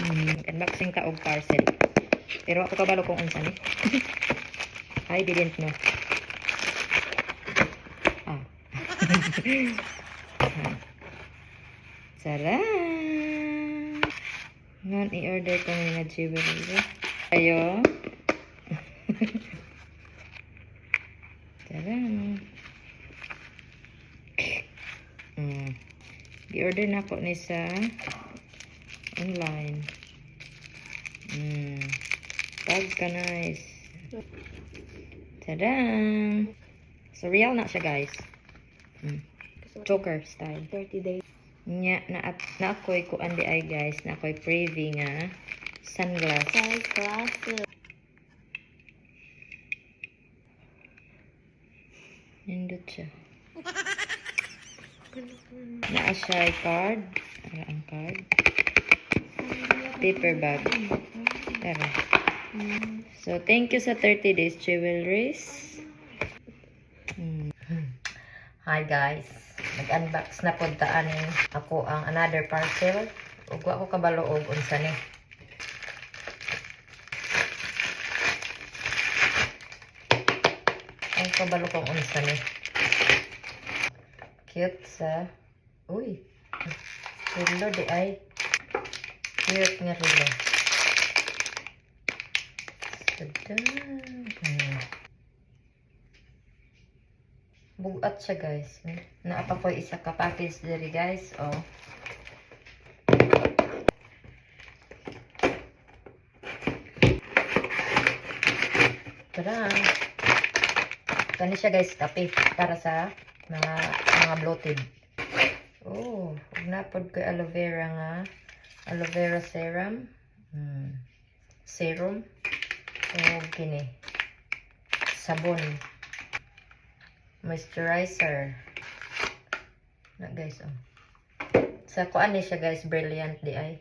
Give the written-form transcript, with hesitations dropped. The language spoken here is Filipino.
Unboxing ta og parcel. Pero ako kabalo kung unsa ni. I didn't know. Ah. Sarap! Ngayon, i-order ko na jewelry. Ayo. Sarap. I-order na ako ni sa online. Pagka nice. Tadam! So, real na siya, guys. Choker style. 30 days. Nya, na ako'y kuan di ay, guys. Na ako'y preview nga. Sunglass. Sunglasses. Nindot siya. Naa siya ay card. Ara ang card. Paper bag. Tara. So, thank you sa 30 days jewelries. Hi guys. Nag-unbox na po taan ako ang another parcel. Ug wa ko kabalo og unsa ni. Ang kabalo kong unsa ni. Cute sa uy. Rilo di ay. Cute nga rilo. Bugat siya guys. Naapa ko isa ka package diri guys. Oh. Tada! Kani siya guys, kape para sa mga bloated. Oh, napod ko aloe vera nga. Aloe vera serum. Serum. Oh, kini. Sabon. Moisturizer. Na guys, oh. Sa kuan ni siya guys, brilliant di ay.